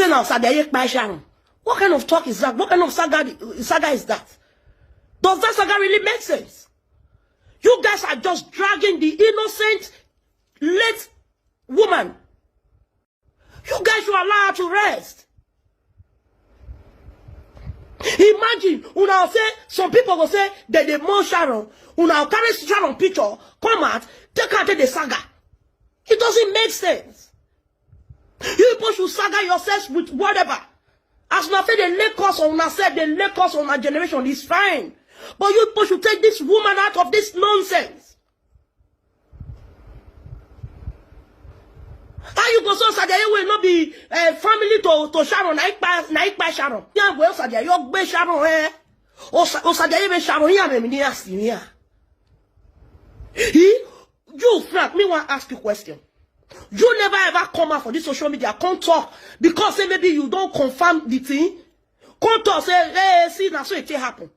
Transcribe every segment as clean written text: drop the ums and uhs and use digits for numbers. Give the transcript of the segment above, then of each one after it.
Say now, Saga by Sharon. What kind of talk is that? What kind of saga is that? Does that saga really make sense? You guys are just dragging the innocent, late woman. You guys should allow her to rest. Imagine, una say, some people will say that they more Sharon, una carry Sharon picture, come out, take out the saga. It doesn't make sense. You people should saga yourselves with whatever. As una say the late cause, una said the late cause on our generation is fine. But you people should take this woman out of this nonsense. How you go so Sadia will not be family to Sharon, Naikpa Sharon. Yeah, well, Sadia, you be Sharon, eh? O Sadia be Sharon, yeah, you, Frank, me want to ask you a question. You never ever come out for this social media, can't talk, because say maybe you don't confirm the thing. Can't talk, say, hey, see, now so it happen.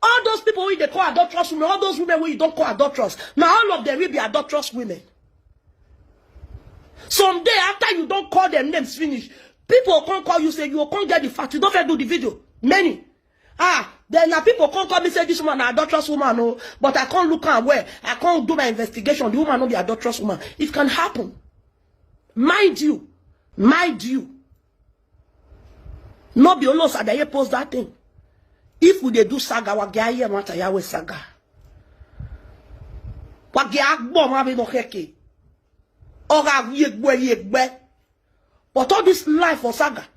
All those people who they call adulterous women, all those women who you don't call adulterous, now all of them will be adulterous women. Someday after you don't call them names finish, people can't call you, say you can't get the fact, you don't have to do the video. Many. Then now people can't call me, say this woman an adulterous woman, no, but I can't look at where, I can't do my investigation, the woman not be adulterous woman. It can happen. Mind you. No be almost at the post that thing. If we they do saga, wagaya mata yawe saga. Wagya bomb be no heke. Oga yegbe. But all this life for saga,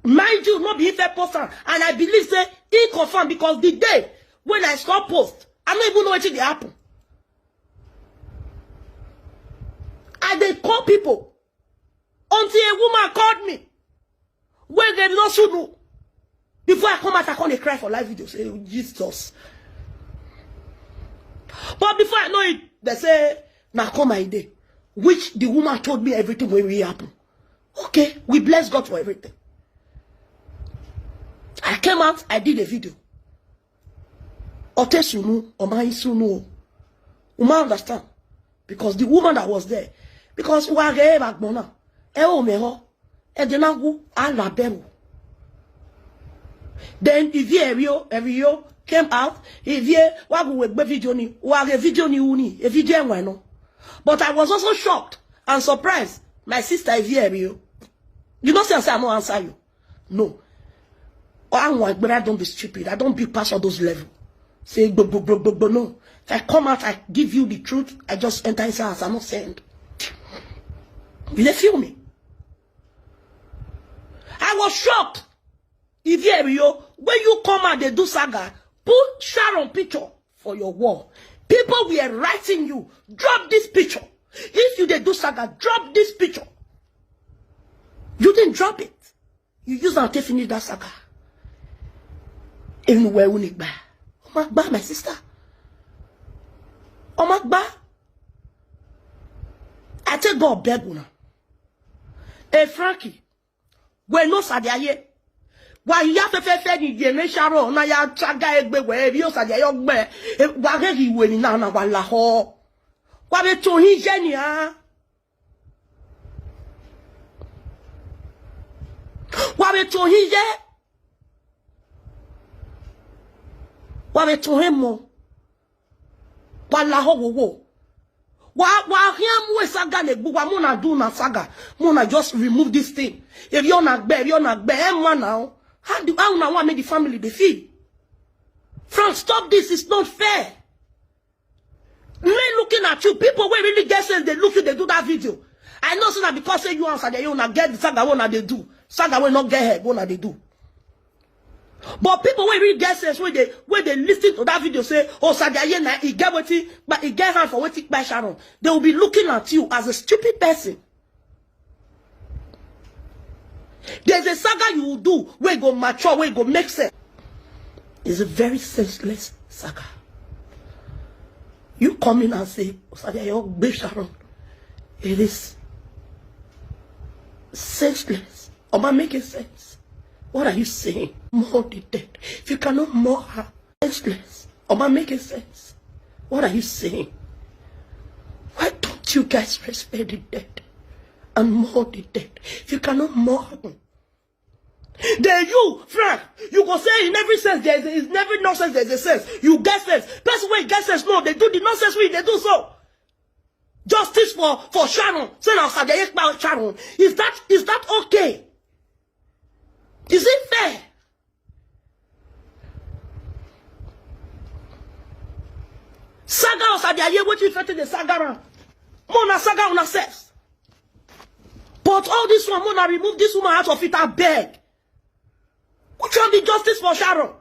mind you, not be if I post, and I believe say it confirm because the day when I stop post, I don't even know what it happen. And they call people until a woman called me when they not should know. Before I come out, I can't cry for live video. Say, oh, Jesus. But before I know it, they say, now come my day. Which the woman told me everything when we happen. Okay, we bless God for everything. I came out, I did a video. Ote sunu, oma sunu. Uma understand? Because the woman that was there, because we are here back now. Then Ivie came out. Ivie video. But I was also shocked and surprised. My sister Ivie, you don't say I don't answer you. No. But I don't be stupid. I don't be past all those levels. Say no. If I come out, I give you the truth. I just enter inside house. I'm not saying. Will they feel me? I was shocked. Ivie, when you come out, they do saga, put Sharon picture for your wall. People were writing you, drop this picture. If you they do saga, drop this picture. You didn't drop it. You used that to finish that saga. Even where we buy. My sister. I take God beg una. Hey Frankie, we no Sadia. Why you have to say ni Sharon na ya Saga egbe we bi o Sadia yo gbe wa re iwe ni na wa la ho. Wa be to hin je ni a. Wa be to hin je. Wa be to hin mo. Wa la ho wo. Wa him we saga le gbo wa mo na do na saga. Mo na just remove this thing. If you're not bad, now. How now want make the family they feel? Frank, stop this. It's not fair. Men looking at you, people will really get sense. They look you, they do that video. I know so that because say you answer, they not get the saga what they do. Saga will not get head what they do. But people will really get sense when they listen to that video say, oh Saga na he get what he, but he get hand for what he by Sharon. They will be looking at you as a stupid person. There's a saga you will do where you go mature, where you go make sense. It's a very senseless saga. You come in and say, Sharon, it is senseless. Am I making sense? What are you saying? More the dead. If you cannot more her, senseless. Am I making sense? What are you saying? Why don't you guys respect the dead? And more the dead. If you cannot more them, Then you, Frank, you go say in every sense there's in every nonsense there's a sense. You get sense. Person way get sense, no, they do the nonsense way, they do so. Justice for Sharon. Say now Sharon. Is that okay? Is it fair? Saga or Sadia, what you threaten the Saga? Mona Saga on herself. But all this one, Mona remove this woman out of it, I beg. Which one be justice for Sharon?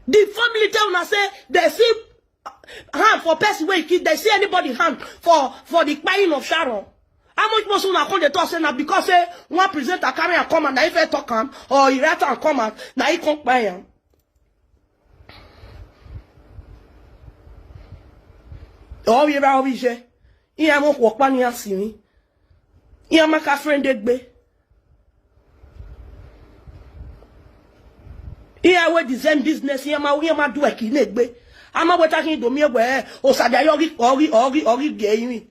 The family tell una say they see hand for person way kid, they see anybody hand for the crying of Sharon. How much more una come they talk say now because say one presenter carry and come and na if they talk am or he write and come out, na he come buy am. Oh, we ra obije. Iya mo work pa ni asimi. Iya ma ka friend egbe. Iya we design business, iya ma do work in egbe. Ama we talking do me egbe, o sada ori ge yin.